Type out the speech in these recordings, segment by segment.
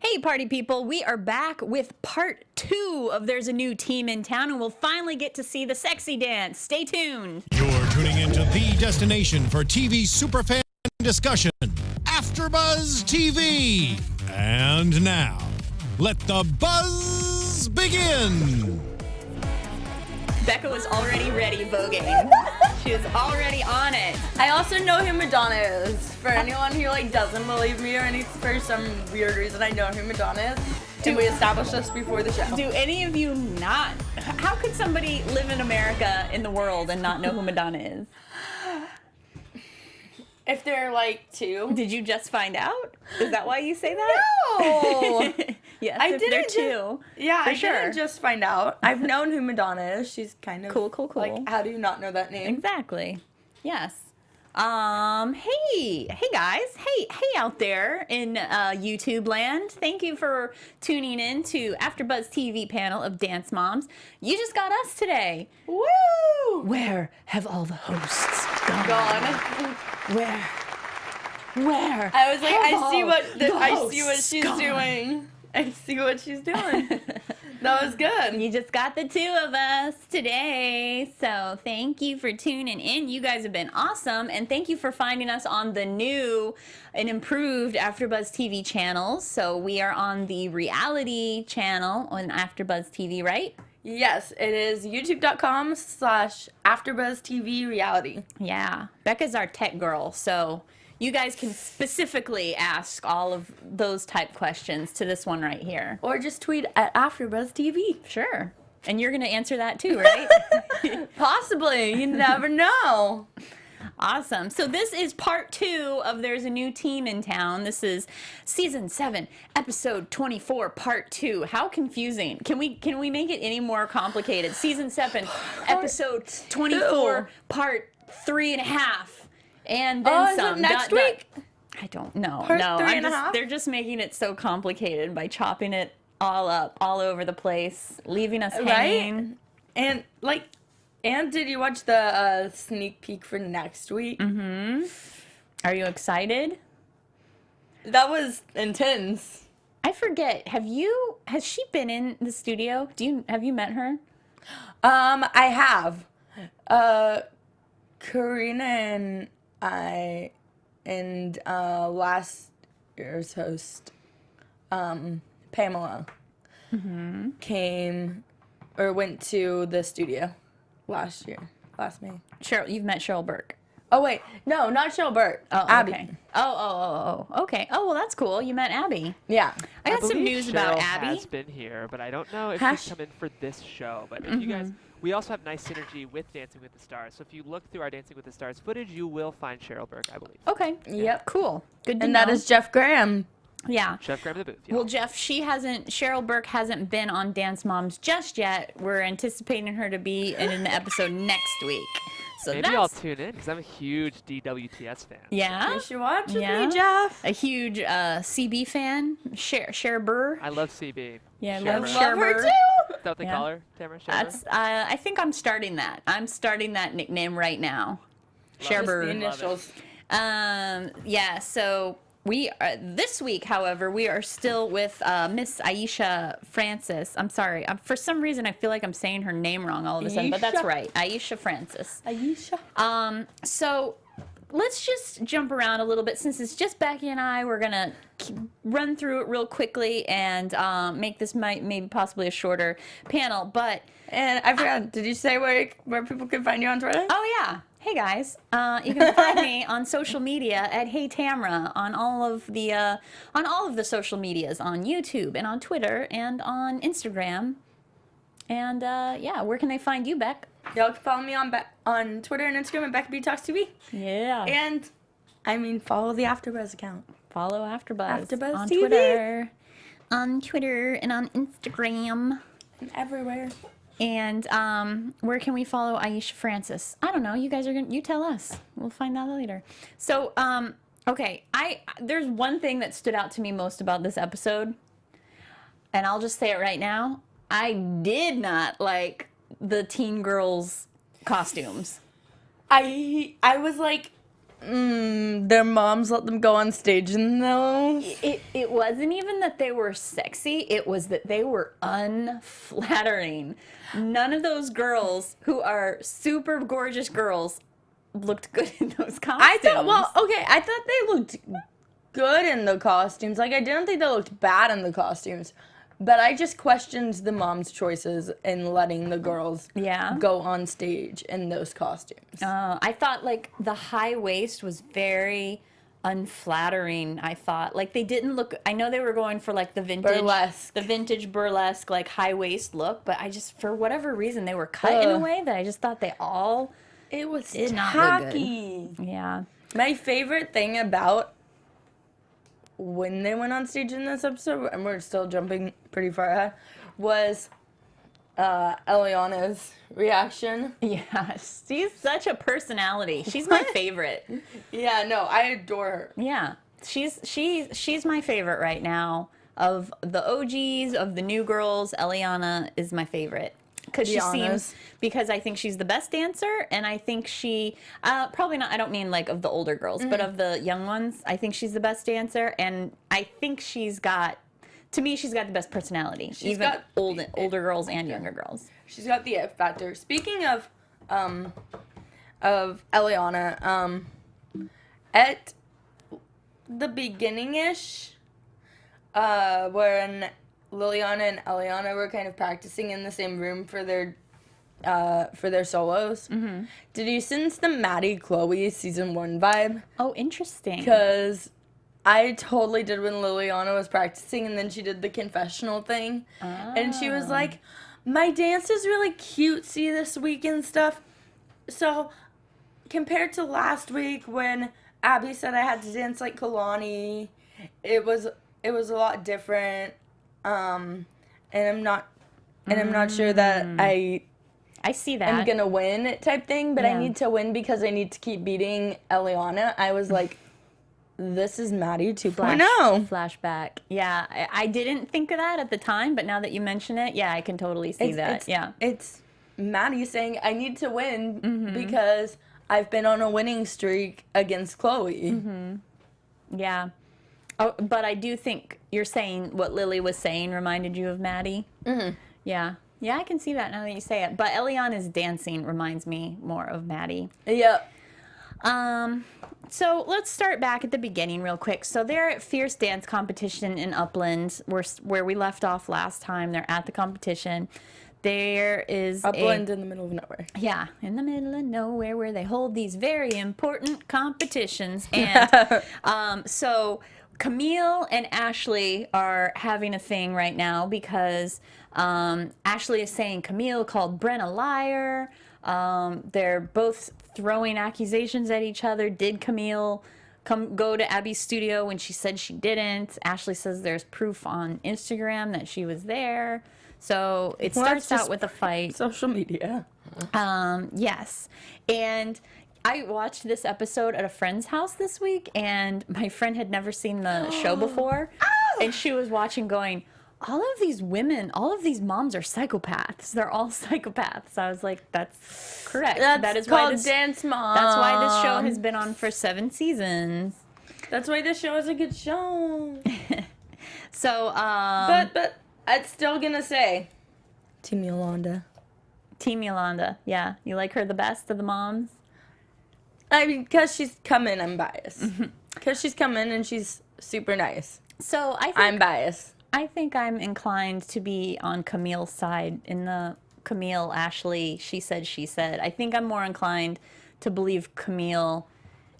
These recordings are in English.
Hey, party people, we are back with part 2 of There's a New Team in Town, and we'll finally get to see the sexy dance. Stay tuned. You're tuning into the destination for TV superfan discussion, AFTERBUZZ TV. And now, let the buzz begin. Becca was already ready voguing. She was already on it. I also know who Madonna is. For anyone who doesn't believe me or anything, for some weird reason, I know who Madonna is. And we established this before the show. Do any of you not? How could somebody live in America, in the world, and not know who Madonna is? If they're two. Did you just find out? Is that why you say that? No! Yes, I if didn't they're two. Yeah, for I sure. didn't just find out. I've known who Madonna is. She's kind of Cool. how do you not know that name? Exactly. Yes. Hey guys. Hey out there in YouTube land. Thank you for tuning in to AFTERBUZZ TV panel of Dance Moms. You just got us today. Woo! Where have all the hosts gone? Gone. Where? I was like, have I see all what the she's hosts doing. I see what she's doing. That was good. You just got the two of us today, so thank you for tuning in. You guys have been awesome, and thank you for finding us on the new and improved AFTERBUZZ TV channels. So we are on the reality channel on AFTERBUZZ TV, right? Yes, it is youtube.com/AFTERBUZZ reality. Yeah, Becca's our tech girl, so you guys can specifically ask all of those type questions to this one right here. Or just tweet at AFTERBUZZ TV. Sure. And you're going to answer that too, right? Possibly. You never know. Awesome. So this is part 2 of There's a New Team in Town. This is season 7, episode 24, part 2. How confusing. Can we make it any more complicated? Season 7, episode 24, part 3.5. And then some. Is it next week? I don't know. Part no, 3.5? They're just making it so complicated by chopping it all up, all over the place, leaving us hanging. And did you watch the sneak peek for next week? Mm-hmm. Are you excited? That was intense. I forget. Has she been in the studio? Have you met her? I have. Karina and I and last year's host, Pamela, came or went to the studio last May. Cheryl, you've met Cheryl Burke. Oh wait, no, not Cheryl Burke. Oh, Abby. Okay. Oh, okay. Oh, well, that's cool. You met Abby. Yeah. I got some news about Cheryl Abby. has been here, but I don't know if she's come in for this show. But if you guys, we also have nice synergy with Dancing with the Stars. So if you look through our Dancing with the Stars footage, you will find Cheryl Burke, I believe. Okay. Yep. Cool. Good to And know. that is Jeff Graham. Yeah. Chef Graham the booth. Yeah. Well, Jeff, Cheryl Burke hasn't been on Dance Moms just yet. We're anticipating her to be in an episode next week. So maybe I'll tune in because I'm a huge DWTS fan. Yeah. You should watch with Yeah. me, Jeff. A huge CB fan, Cher Burr. I love CB. Yeah, I Cher love Burr. Cher Love her Burr. too. Is that what they Yeah. call her, Tamra? Cher Burr? That's. I think I'm starting that. I'm starting that nickname right now. Cher Just the Burr. initials. Yeah. So we are, this week, however, we are still with Miss Aisha Francis. I'm sorry. For some reason, I feel like I'm saying her name wrong all of a sudden, but that's Aisha. right. Aisha Francis. Ayesha. So let's just jump around a little bit since it's just Becky and I. We're gonna run through it real quickly and make this maybe possibly a shorter panel. But And I forgot, did you say where people can find you on Twitter? oh yeah, hey guys, you can find me on social media at Hey Tamra on all of the social medias, on YouTube and on Twitter and on Instagram. And yeah, where can they find you, Beck? Y'all can follow me on Twitter and Instagram at Becca B Talks TV. Yeah. And, follow the AFTERBUZZ account. Follow AFTERBUZZ AFTERBUZZ on TV. Twitter. On Twitter and on Instagram. And everywhere. And where can we follow Aisha Francis? I don't know. You guys you tell us. We'll find out later. So, okay, there's one thing that stood out to me most about this episode, and I'll just say it right now. I did not like the teen girls' costumes. I was like, their moms let them go on stage in those. It wasn't even that they were sexy, it was that they were unflattering. None of those girls who are super gorgeous girls looked good in those costumes. I thought they looked good in the costumes. Like, I didn't think they looked bad in the costumes. But I just questioned the mom's choices in letting the girls go on stage in those costumes. I thought, like, the high waist was very unflattering, I thought. Like, they didn't look... I know they were going for, like, the vintage burlesque, like, high waist look. But I just, for whatever reason, they were cut in a way that I just thought they all It was did tacky. not look good. Yeah. My favorite thing about when they went on stage in this episode, and we're still jumping pretty far ahead, was Eliana's reaction. Yeah, she's such a personality. She's my favorite. Yeah, no, I adore her. Yeah, she's my favorite right now. Of the OGs, of the new girls, Eliana is my favorite. Because I think she's the best dancer, and I think she, probably not, I don't mean like of the older girls, but of the young ones, I think she's the best dancer, and I think she's got the best personality, even older girls and younger girls. She's got the F factor. Speaking of Eliana, at the beginning-ish, when Liliana and Eliana were kind of practicing in the same room for their solos. Mm-hmm. Did you sense the Maddie Chloe season 1 vibe? Oh, interesting. Because I totally did when Liliana was practicing, and then she did the confessional thing, and she was like, "My dance is really cutesy this week and stuff." So compared to last week when Abby said I had to dance like Kalani, it was a lot different. And I'm not sure that I see that I'm gonna win type thing, but I need to win because I need to keep beating Eliana. I was like, this is Maddie 2.0. Flashback. Yeah, I didn't think of that at the time, but now that you mention it, yeah, I can totally see that. It's Maddie saying I need to win because I've been on a winning streak against Chloe. Mm-hmm. Yeah. Oh, but I do think you're saying what Lily was saying reminded you of Maddie. Mm-hmm. Yeah. Yeah, I can see that now that you say it. But Eliana's dancing reminds me more of Maddie. Yep. So let's start back at the beginning real quick. So they're at Fierce Dance Competition in Upland, where we left off last time. They're at the competition. There is Upland in the middle of nowhere. Yeah, in the middle of nowhere where they hold these very important competitions. And so Camille and Ashley are having a thing right now because Ashley is saying Camille called Bren a liar. They're both throwing accusations at each other. Did Camille go to Abby's studio when she said she didn't? Ashley says there's proof on Instagram that she was there. So it starts out with a fight. Social media. Yes. And I watched this episode at a friend's house this week, and my friend had never seen the show before. And she was watching going, all of these women, all of these moms are psychopaths. They're all psychopaths. I was like, that's correct. That is called Dance Moms. That's why this show has been on for 7 seasons. That's why this show is a good show. So, but I'm still gonna say Team Yolanda. Team Yolanda, yeah. You like her the best of the moms? I mean, because she's coming, I'm biased. Because she's coming and she's super nice. So I'm biased. I think I'm inclined to be on Camille's side in the Camille, Ashley, she said. I think I'm more inclined to believe Camille.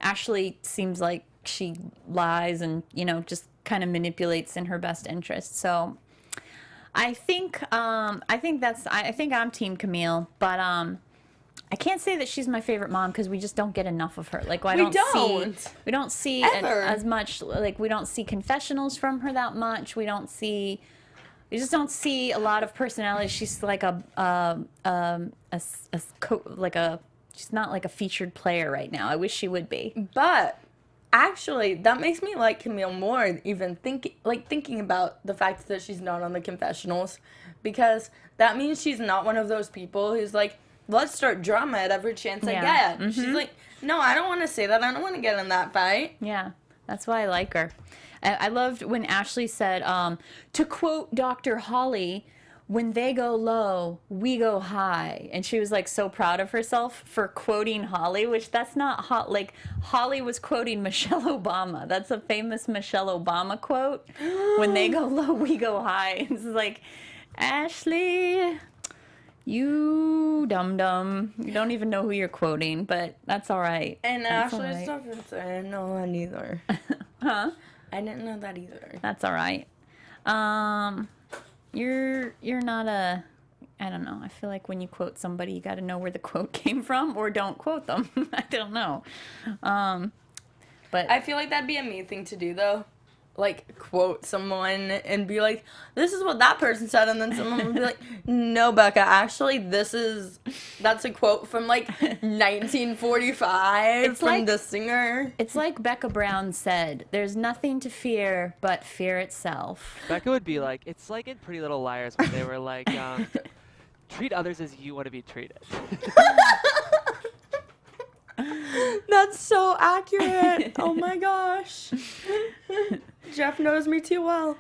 Ashley seems like she lies and, just kind of manipulates in her best interest. So I think I'm Team Camille, but I can't say that she's my favorite mom because we just don't get enough of her. Like, we don't see as much. Like, we don't see confessionals from her that much. We just don't see a lot of personality. She's like she's not like a featured player right now. I wish she would be. But actually, that makes me like Camille more. Even thinking about the fact that she's not on the confessionals, because that means she's not one of those people who's like, let's start drama at every chance I get. She's like, no, I don't want to say that. I don't want to get in that fight. Yeah, that's why I like her. I loved when Ashley said, to quote Dr. Holly, when they go low, we go high. And she was like so proud of herself for quoting Holly, which that's not hot. Like Holly was quoting Michelle Obama. That's a famous Michelle Obama quote. When they go low, we go high. It's like, Ashley, you dum-dum. You don't even know who you're quoting, but that's all right. And that's Ashley's stuff, I didn't know that either. Huh? I didn't know that either. That's all right. You're not a, I don't know. I feel like when you quote somebody, you got to know where the quote came from, or don't quote them. I don't know. But I feel like that'd be a me thing to do, though. Like, quote someone and be like, this is what that person said, and then someone would be like, no, Becca, actually, that's a quote from, like, 1945 It's from like- the singer. it's like Becca Brown said, there's nothing to fear but fear itself. Becca would be like, it's like in Pretty Little Liars when they were like, treat others as you want to be treated. That's so accurate. Oh, my gosh. Jeff knows me too well.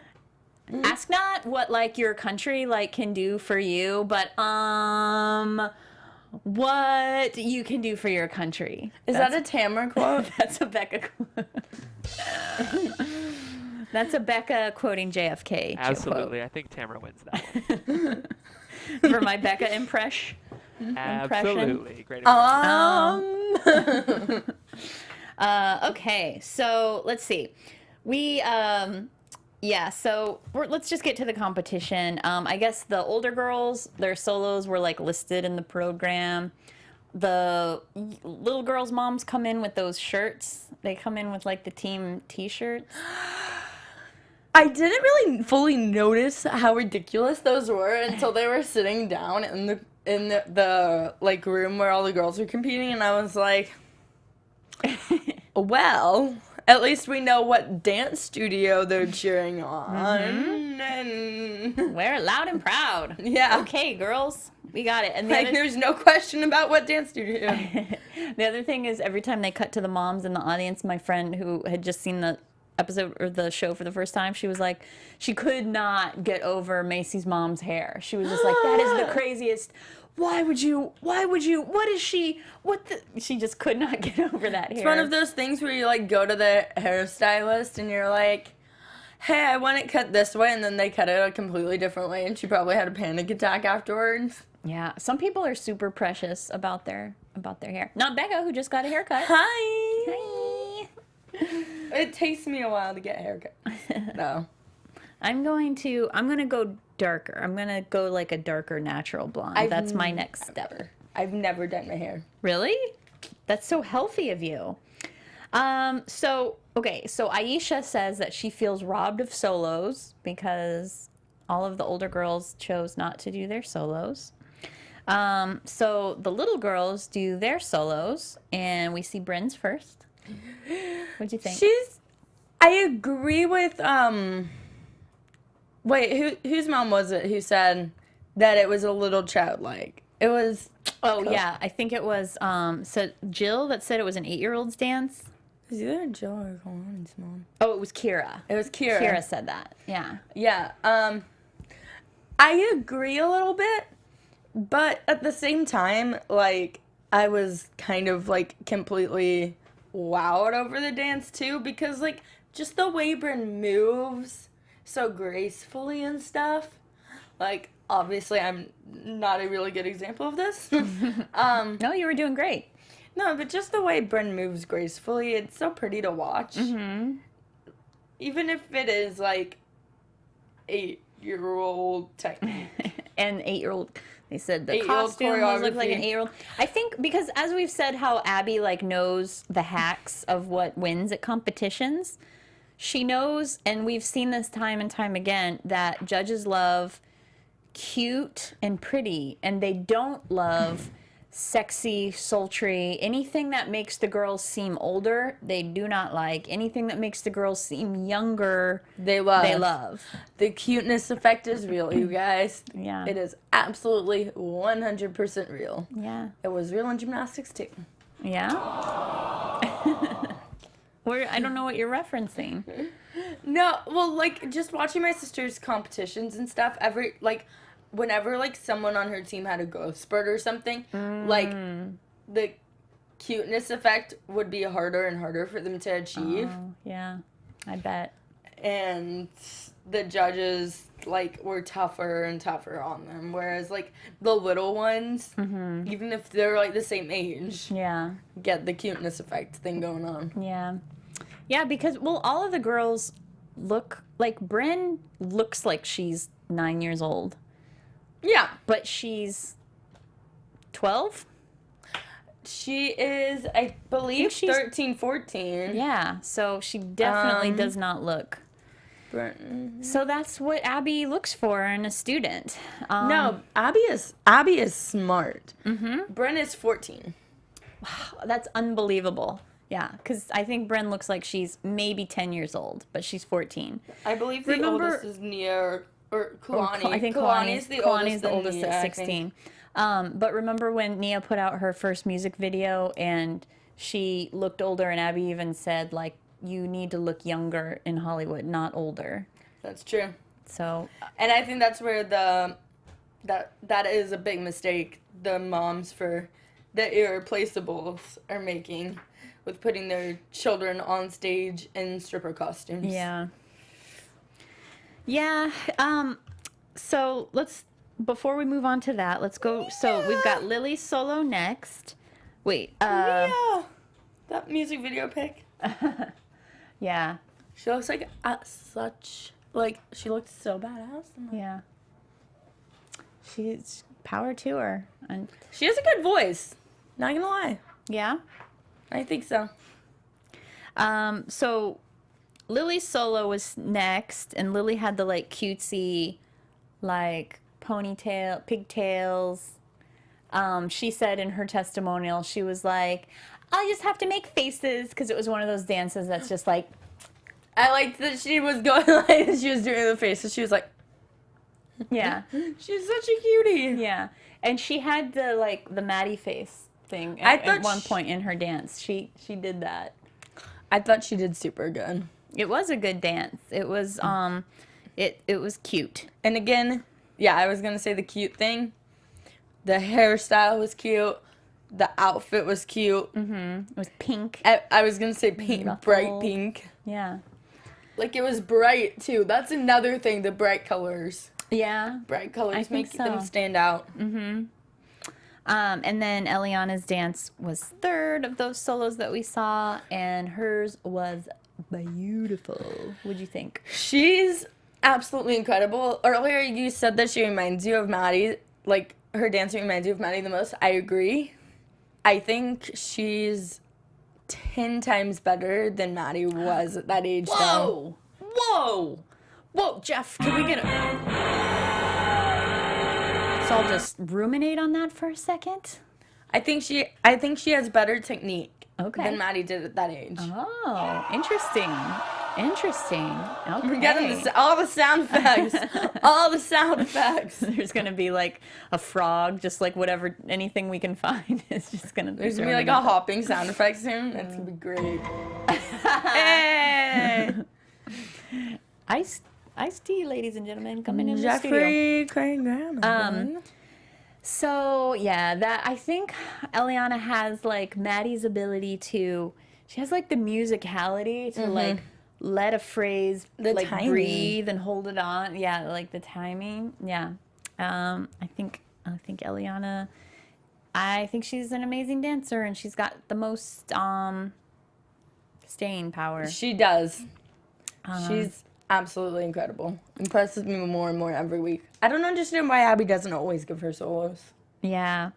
Ask not what, like, your country, like, can do for you, but, what you can do for your country. Is that a Tamra quote? That's a Becca quote. That's a Becca quoting JFK. Absolutely. I think Tamra wins that one. Quote. For my Becca impression. Absolutely. Great. Okay, so let's see. Let's just get to the competition. I guess the older girls, their solos were like listed in the program. The little girls' moms come in with those shirts. They come in with like the team T-shirts. I didn't really fully notice how ridiculous those were until they were sitting down in the like room where all the girls are competing, and I was like, well, at least we know what dance studio they're cheering on. And We're loud and proud. yeah, Okay, girls, we got it. And the like other, there's no question about what dance studio. the other thing is, every time they cut to the moms in the audience, my friend who had just seen the episode or the show for the first time, she was like, she could not get over Macy's mom's hair. She was just like, that is the craziest. Why would you, what is she, she just could not get over that hair. It's one of those things where you like go to the hairstylist and you're like, hey, I want it cut this way, and then they cut it a completely different way, and she probably had a panic attack afterwards. Yeah, some people are super precious about their hair. Not Becca, who just got a haircut. Hi. Hi. It takes me a while to get a haircut. No. I'm gonna go darker. I'm gonna go like a darker natural blonde. That's my next step. I've never done my hair. Really? That's so healthy of you. So Aisha says that she feels robbed of solos because all of the older girls chose not to do their solos. So the little girls do their solos, and we see Bryn's first. What'd you think? I agree with, wait, whose mom was it who said that it was a little childlike? It was... Yeah, I think it was, so Jill that said it was an 8-year-old's dance. Is either Jill or Kalani's mom? Oh, it was Kira. It was Kira. Kira said that, yeah. Yeah, I agree a little bit, but at the same time, like, I was kind of, like, completely wowed over the dance, too, because, like, just the way Bryn moves so gracefully and stuff, like, obviously I'm not a really good example of this. No, you were doing great. No, but just the way Bryn moves gracefully, it's so pretty to watch. Mm-hmm. Even if it is, like, 8-year-old technique. And 8-year-old, they said the 8-year-old costume looked like an choreography. 8-year-old. I think because as we've said how Abby, like, knows the hacks of what wins at competitions, she knows, and we've seen this time and time again, that judges love cute and pretty, and they don't love sexy, sultry, anything that makes the girls seem older, they do not like. Anything that makes the girls seem younger, They love. they love. The cuteness effect is real, you guys. Yeah. It is absolutely 100% real. Yeah. It was real in gymnastics too. Yeah. I don't know what you're referencing. No, well, like, just watching my sister's competitions and stuff, whenever, like, someone on her team had a growth spurt or something, like, the cuteness effect would be harder and harder for them to achieve. Oh, yeah, I bet. And the judges, like, were tougher and tougher on them, whereas, like, the little ones, even if they're, like, the same age, Yeah. get the cuteness effect thing going on. Yeah. Yeah, because, well, all of the girls look, like, Bryn looks like she's 9 years old. Yeah. But she's 12? She is, I believe, she's 13, 14. Yeah, so she definitely does not look. So that's what Abby looks for in a student. No, Abby is smart. Bryn is 14. That's unbelievable. Yeah, because I think Bryn looks like she's maybe 10 years old, but she's 14. I believe the oldest is Nia or Kalani. I think Kalani's Kalani's the oldest Nia, at 16. But remember when Nia put out her first music video and she looked older, and Abby even said, like, you need to look younger in Hollywood, not older. That's true. So, and I think that's where that is a big mistake the moms for the Irreplaceables are making with putting their children on stage in stripper costumes. yeah. Yeah. So before we move on to that, let's go. So we've got Lily Solo next. Wait. Yeah. That music video pic. Yeah. She looks like she looked so badass. Yeah. She's power to her. And She has a good voice. Not gonna lie. yeah. I think so. So Lily Solo was next, and Lily had the like cutesy, like ponytail, pigtails. She said in her testimonial, she was like, I just have to make faces, because it was one of those dances that's just like. I liked that she was going like she was doing the faces. She was like, Yeah. she's such a cutie. Yeah. And she had the Maddie face thing I at thought one point in her dance. She did that. I thought she did super good. It was a good dance. It was it was cute. And again, yeah, I was gonna say the cute thing. The hairstyle was cute. The outfit was cute. It was pink. I was gonna say pink, Ruffles. bright pink. Yeah. Like, it was bright too. That's another thing. The bright colors. Yeah. Bright colors think make them so. stand out. And then Eliana's dance was third of those solos that we saw, and hers was beautiful. What'd you think? She's absolutely incredible. Earlier, you said that she reminds you of Maddie. Like, her dance reminds you of Maddie the most. I agree. I think she's 10 times better than Maddie was at that age. Whoa! Whoa! Whoa, Jeff, can we get a... So I'll just ruminate on that for a second. I think she has better technique than Maddie did at that age. Oh, interesting. Interesting. Okay. We're getting all the sound effects. All the sound effects. There's going to be like a frog, just like whatever, anything we can find is just going to be There's going to be like a hopping sound effect soon. That's going to be great. Hey! Iced tea, ladies and gentlemen, coming in the studio. Jeffrey Craig Graham. So yeah, that I think Eliana has like Maddie's ability to. She has like the musicality to like let a phrase like timing. breathe and hold it on. Yeah, like the timing. Yeah, I think Eliana. I think she's an amazing dancer, and she's got the most staying power. She does. She's absolutely incredible. Impresses me more and more every week. I don't understand why Abby doesn't always give her solos. Yeah.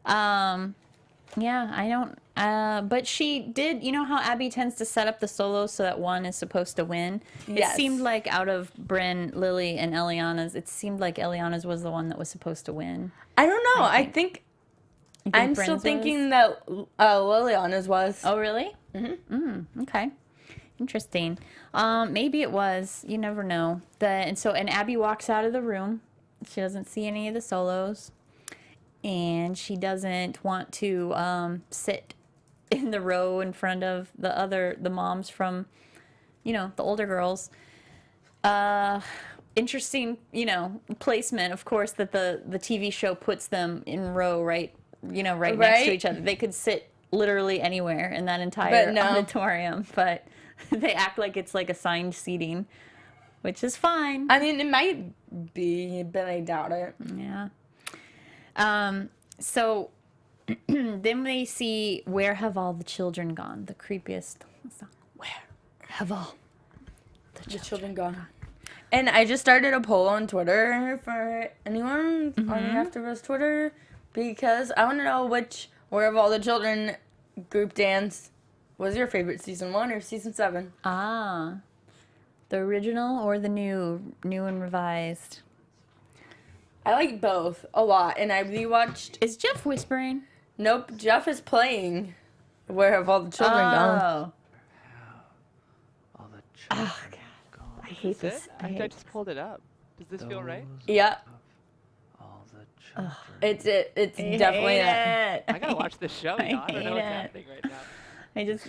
Yeah, I don't. But she did, you know how Abby tends to set up the solos so that one is supposed to win? Yes. It seemed like out of Bryn, Lily, and Eliana's, it seemed like Eliana's was the one that was supposed to win. I don't know. I think I'm still thinking that Liliana's was. Oh, really? Mm-hmm. Okay. Interesting. Maybe it was. You never know. And Abby walks out of the room. She doesn't see any of the solos. And she doesn't want to sit in the row in front of the moms from, the older girls. Interesting, placement, of course, that the TV show puts them in row right next to each other. They could sit literally anywhere in that entire auditorium, but they act like it's like assigned seating, which is fine. I mean, it might be, but I doubt it. Yeah. So then we see Where Have All the Children Gone? The creepiest song. Where have all the children gone? And I just started a poll on Twitter for anyone on the AFTERBUZZ Twitter because I want to know which Where Have All the Children group dance was your favorite, season 1 or season 7? Ah, the original or the new and revised? I like both a lot, and I rewatched. Is Jeff whispering? Nope, Jeff is playing Where Have All the Children Gone? Oh. All the Oh, children God. gone. I hate Is this. it? I just pulled it up. Does this feel right? Yeah, All the children. it's I definitely hate it. it. I gotta watch this show. I Y'all. I don't know what's hate it. happening right now. I just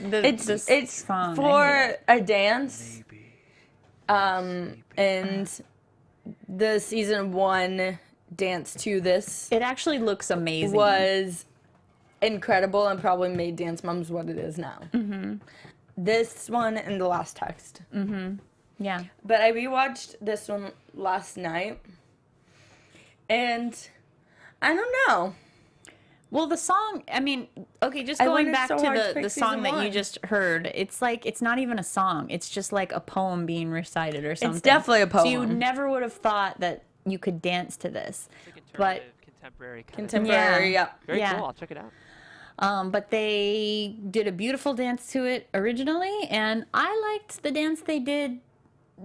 It's song, I hate for it. a dance, Maybe. and the season 1 dance to this It actually looks amazing. was incredible and probably made Dance Moms what it is now. Mm-hmm. This one and The Last Text. Yeah. But I rewatched this one last night, and I don't know. Well, the song, I mean, okay, just I going wanted back so to hard to the pick song season that you 1. just heard, it's like, it's not even a song. It's just like a poem being recited or something. It's definitely a poem. So you never would have thought that you could dance to this. It's like But interpretive, contemporary kind Contemporary, Yeah. yeah. Very Yeah. cool. I'll check it out. But they did a beautiful dance to it originally, and I liked the dance they did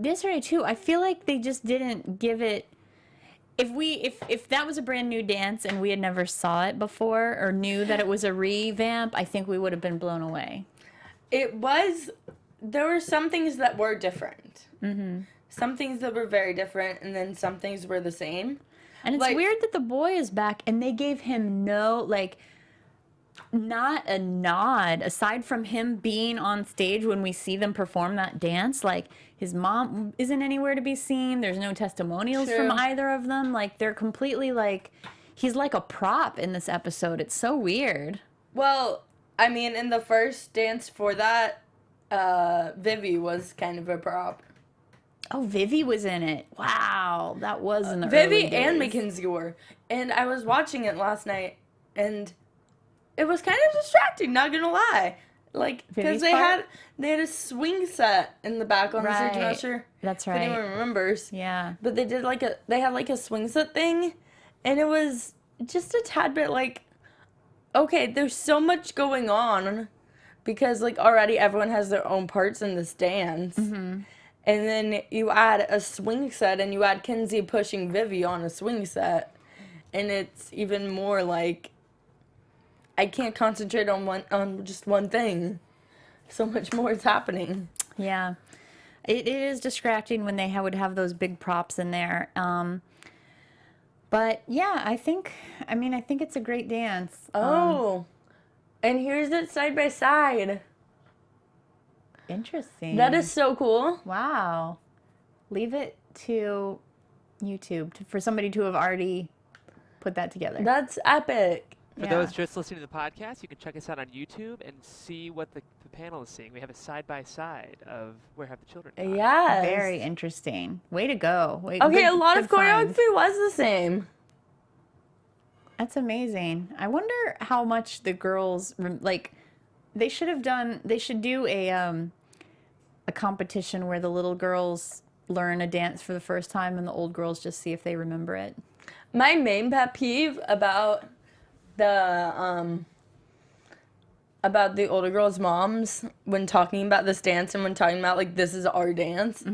yesterday too. I feel like they just didn't give it. If that was a brand new dance and we had never saw it before or knew that it was a revamp, I think we would have been blown away. It was, there were some things that were different. Mm-hmm. Some things that were very different, and then some things were the same. And it's Like- weird that the boy is back and they gave him not a nod aside from him being on stage when we see them perform that dance. Like, his mom isn't anywhere to be seen. There's no testimonials True. from either of them. Like, they're completely he's like a prop in this episode. It's so weird. Well, I mean, in the first dance for that, Vivi was kind of a prop. Oh, Vivi was in it. Wow, that was in the early Vivi and days. Mackenzie were. And I was watching it last night, and it was kind of distracting, not gonna lie. Like, because Vivi's part? they had a swing set in the back on the stage. I'm not Right. sure That's if right. anyone remembers. Yeah. But they did they had a swing set thing, and it was just a tad bit okay, there's so much going on, because already everyone has their own parts in this dance. Mm-hmm. And then you add a swing set, and you add Kenzie pushing Vivi on a swing set, and it's even more I can't concentrate on just one thing. So much more is happening. Yeah. It is distracting when they would have those big props in there. But yeah, I think it's a great dance. Oh, and here's it side by side. Interesting. That is so cool. Wow. Leave it to YouTube for somebody to have already put that together. That's epic. For those just listening to the podcast, you can check us out on YouTube and see what the panel is seeing. We have a side-by-side of Where Have the Children Gone. Yes. Very interesting. Way to go. Okay, a lot of good finds. choreography was the same. That's amazing. I wonder how much the girls they should do a competition where the little girls learn a dance for the first time and the old girls just see if they remember it. My main pet peeve about the older girls' moms when talking about this dance and when talking about this is our dance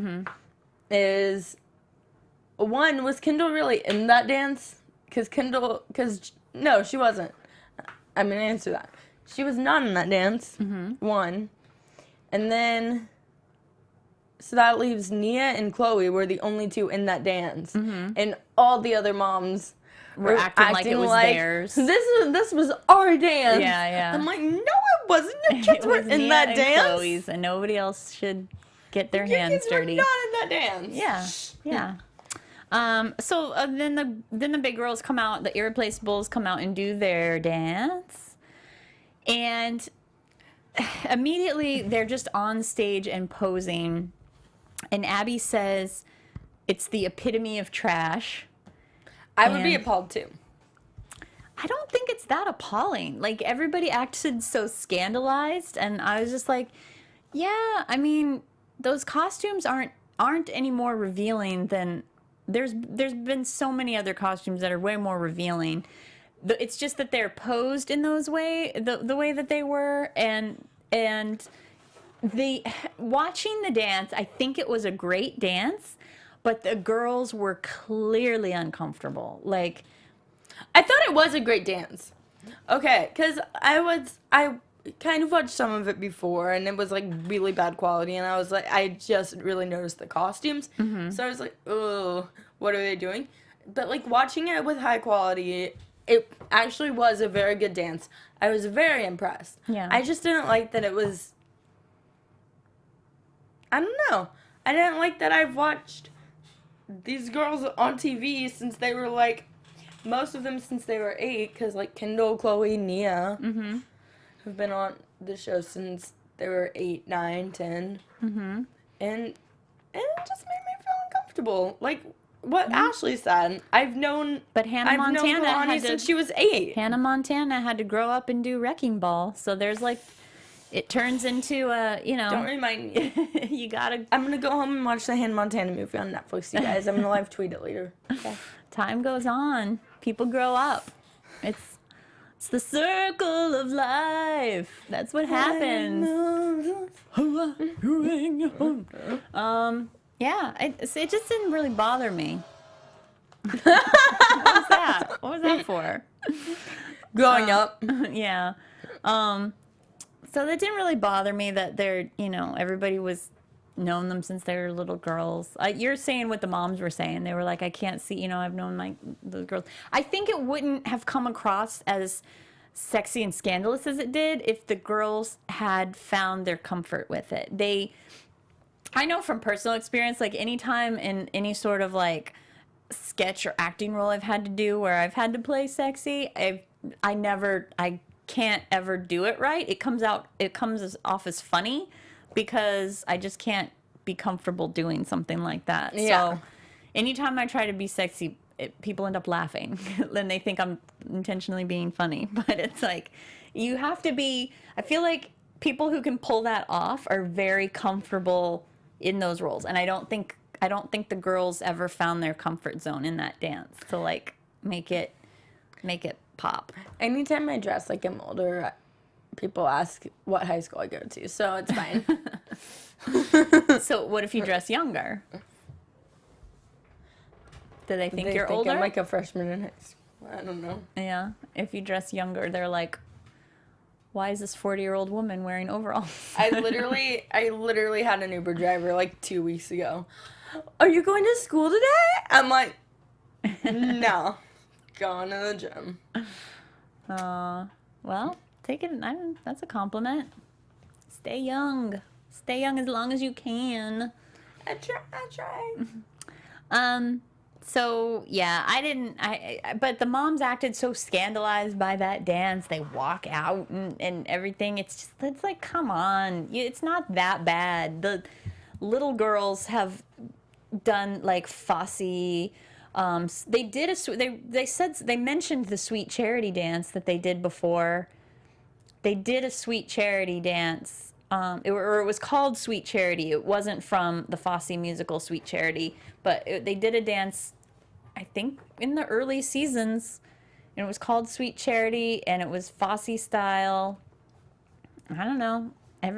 is, one, was Kendall really in that dance? Because no, she wasn't. I'm going to answer that. She was not in that dance, one. And then, so that leaves Nia and Chloe were the only two in that dance. And all the other moms We're acting like it was theirs. This was our dance. Yeah. I'm like, no, it wasn't. Your kids were in Nia that and dance. Chloe's, and nobody else should get their Your hands kids were dirty. not in that dance. Yeah. So then the big girls come out, the Irreplaceables come out and do their dance, and immediately they're just on stage and posing, and Abby says it's the epitome of trash. I would be appalled too. I don't think it's that appalling. Like, everybody acted so scandalized, and I was just like, yeah, I mean, those costumes aren't any more revealing than there's been so many other costumes that are way more revealing. It's just that they're posed in those the way that they were, and the watching the dance, I think it was a great dance, but the girls were clearly uncomfortable. Like, I thought it was a great dance. Okay, because I kind of watched some of it before, and it was like really bad quality, and I was like, I just really noticed the costumes, so I was like, oh, what are they doing? But like watching it with high quality, it actually was a very good dance. I was very impressed. Yeah. I just didn't like that it was, I don't know. I didn't like that I've watched these girls on TV since they were like, most of them since they were 8, because like Kendall, Chloe, Nia have been on the show since they were 8, 9, 10. And it just made me feel uncomfortable. Like what Ashley said. I've known Hannah known Montana Kalani had since she was 8. Hannah Montana had to grow up and do Wrecking Ball, so there's like, it turns into a, Don't remind me. you gotta. I'm gonna go home and watch the Hannah Montana movie on Netflix, you guys. I'm gonna live tweet it later. Okay. Time goes on. People grow up. It's the circle of life. That's what happens. Yeah, it just didn't really bother me. What was that? What was that for? Growing up. Yeah. So that didn't really bother me that they're, everybody was known them since they were little girls. You're saying what the moms were saying. They were like, I can't see, I've known the girls. I think it wouldn't have come across as sexy and scandalous as it did if the girls had found their comfort with it. I know from personal experience, like anytime in any sort of like sketch or acting role I've had to do where I've had to play sexy, I can't ever do it right. It comes off as funny because I just can't be comfortable doing something like that. Yeah. So anytime I try to be sexy, people end up laughing. Then they think I'm intentionally being funny. But it's like, you have to be, I feel like people who can pull that off are very comfortable in those roles. And I don't think the girls ever found their comfort zone in that dance to like make it pop. Anytime I dress like I'm older, people ask what high school I go to, so it's fine. So what if you dress younger? Do they think you're think older? I'm like a freshman in high school. I don't know. Yeah. If you dress younger, they're like, why is this 40-year-old woman wearing overalls? I literally had an Uber driver like 2 weeks ago. Are you going to school today? I'm like, no. Going to the gym. Well, take it. That's a compliment. Stay young. Stay young as long as you can. I try. So yeah, but the moms acted so scandalized by that dance. They walk out and everything. It's like, come on. It's not that bad. The little girls have done like Fosse. They mentioned the Sweet Charity dance that they did before. They did a Sweet Charity dance. It was called Sweet Charity. It wasn't from the Fosse musical Sweet Charity, but they did a dance, I think, in the early seasons, and it was called Sweet Charity, and it was Fosse style. I don't know. I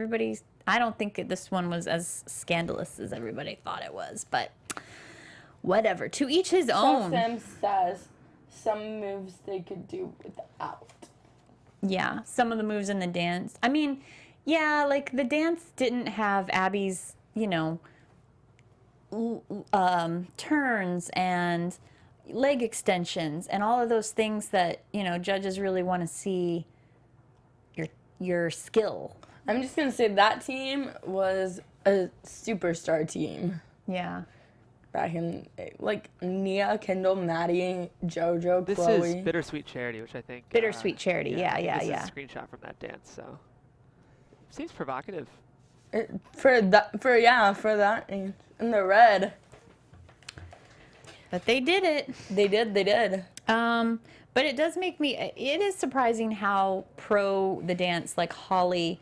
don't think this one was as scandalous as everybody thought it was, but whatever. To each his own. Sam says some moves they could do without. Yeah, some of the moves in the dance. I mean, yeah, like the dance didn't have Abby's, turns and leg extensions and all of those things that, judges really want to see your skill. I'm just gonna say that team was a superstar team. Yeah. Back in, like, Nia, Kendall, Maddie, JoJo, This Chloe. is Bittersweet Charity, which I think... Bittersweet Charity, yeah. This is a screenshot from that dance, so... Seems provocative. For that, in the red. But they did it. They did. But it does make me, it is surprising how pro the dance, like Holly's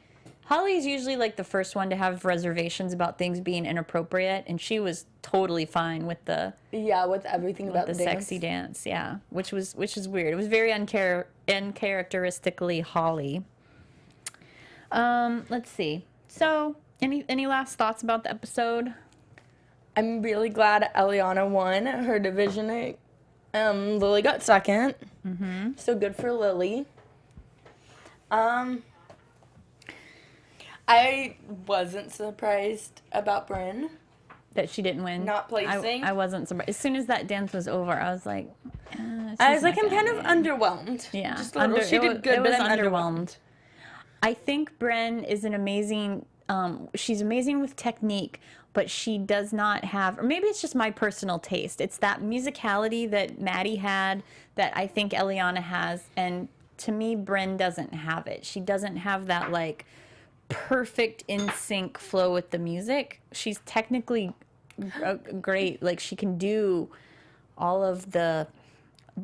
usually like the first one to have reservations about things being inappropriate, and she was totally fine with with everything about the the dance. sexy dance, yeah, which is weird. It was very uncharacteristically Holly. Let's see. So, any last thoughts about the episode? I'm really glad Eliana won her division. Lily got second. Mm-hmm. So good for Lily. I wasn't surprised about Bryn. That she didn't win. Not placing. I wasn't surprised. As soon as that dance was over, I was like, I'm kind of underwhelmed. Yeah. Just a little. She did good, but I'm underwhelmed. I think Bren is an amazing, she's amazing with technique, but she does not have, or maybe it's just my personal taste. It's that musicality that Maddie had that I think Eliana has. And to me, Bren doesn't have it. She doesn't have that like perfect in sync flow with the music. She's technically great. Like she can do all of the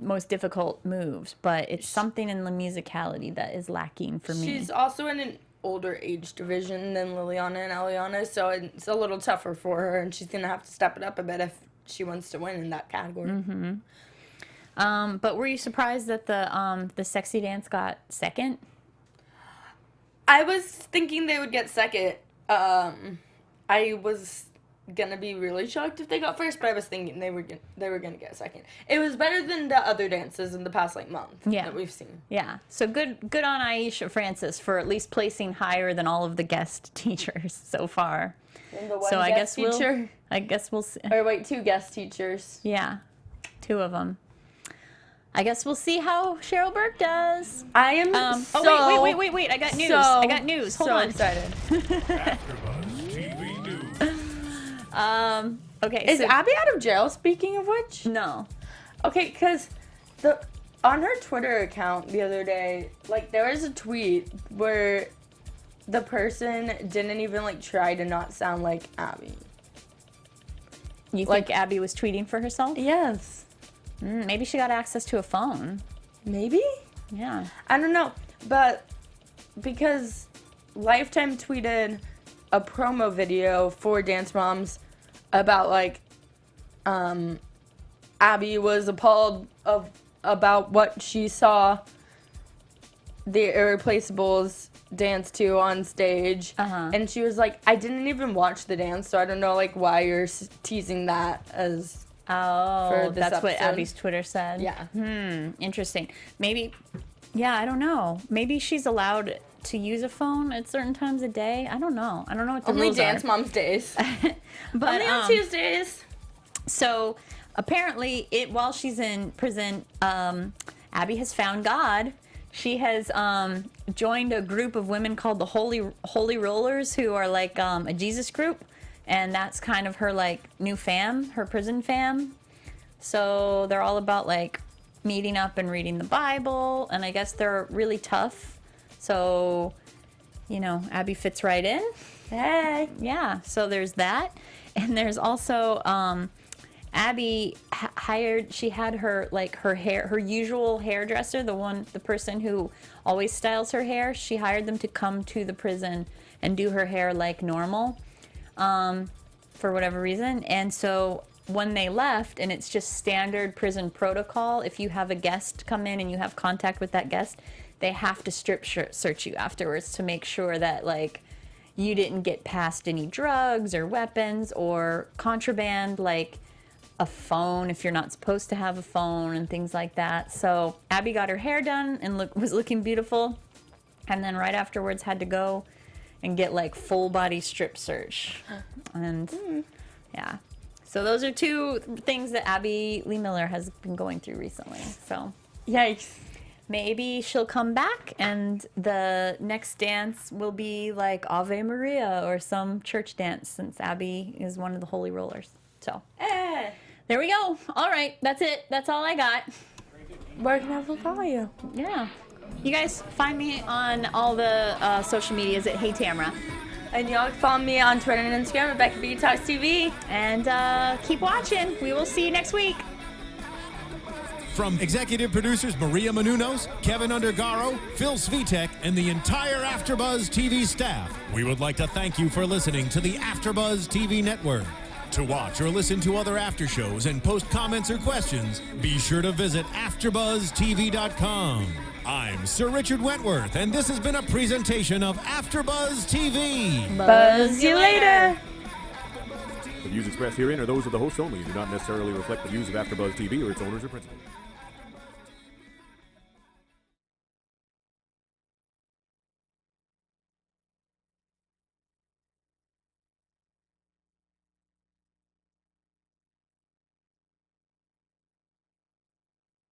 most difficult moves, but it's something in the musicality that is lacking for me. She's also in an older age division than Liliana and Eliana, so it's a little tougher for her, and she's gonna have to step it up a bit if she wants to win in that category. Mm-hmm. But were you surprised that the sexy dance got second? I was thinking they would get second. I was gonna be really shocked if they got first, but I was thinking they were gonna get second. It was better than the other dances in the past month that we've seen. Yeah. So good on Aisha Francis for at least placing higher than all of the guest teachers so far. And the one so guest teacher. I guess we'll see. Or wait, 2 guest teachers. Yeah, 2 of them. I guess we'll see how Cheryl Burke does. I am wait. I got news. Hold on. Excited. AFTERBUZZ TV News. Okay. Is Abby out of jail, speaking of which? No. Okay, because on her Twitter account the other day, like, there was a tweet where the person didn't even, like, try to not sound like Abby. You think Abby was tweeting for herself? Yes. Maybe she got access to a phone. Maybe? Yeah. I don't know. But because Lifetime tweeted a promo video for Dance Moms about, like, Abby was appalled about what she saw the Irreplaceables dance to on stage. And she was like, I didn't even watch the dance, so I don't know, like, why you're teasing that as... Oh, that's what Abby's Twitter said? Yeah. Interesting. Maybe, I don't know. Maybe she's allowed to use a phone at certain times of day. I don't know. I don't know what the Only rules Dance are. Moms days. But, only on Tuesdays. So, apparently, while she's in prison, Abby has found God. She has joined a group of women called the Holy Rollers, who are like a Jesus group. And that's kind of her, like, new fam, her prison fam. So they're all about, like, meeting up and reading the Bible. And I guess they're really tough. So, Abby fits right in. Hey. Yeah, so there's that. And there's also Abby she had her, like, her usual hairdresser, the person who always styles her hair. She hired them to come to the prison and do her hair like normal. For whatever reason. And so when they left, and it's just standard prison protocol, if you have a guest come in and you have contact with that guest, they have to strip search you afterwards to make sure that, like, you didn't get past any drugs or weapons or contraband, like a phone if you're not supposed to have a phone and things like that. So Abby got her hair done and was looking beautiful. and then right afterwards had to go and get like full body strip search. And yeah. So those are 2 things that Abby Lee Miller has been going through recently. So Yikes. maybe she'll come back and the next dance will be like Ave Maria or some church dance, since Abby is one of the holy rollers. So there we go. All right, that's it. That's all I got. Where can I follow you? Yeah. You guys find me on all the social medias at Hey Tamra. And y'all can follow me on Twitter and Instagram at Becca Talks TV. And keep watching. We will see you next week. From executive producers Maria Menounos, Kevin Undergaro, Phil Svitek, and the entire AfterBuzz TV staff, we would like to thank you for listening to the AfterBuzz TV network. To watch or listen to other after shows and post comments or questions, be sure to visit AfterBuzzTV.com. I'm Sir Richard Wentworth, and this has been a presentation of AfterBuzz TV. Buzz you later. The views expressed herein are those of the hosts only and do not necessarily reflect the views of AfterBuzz TV or its owners or principals.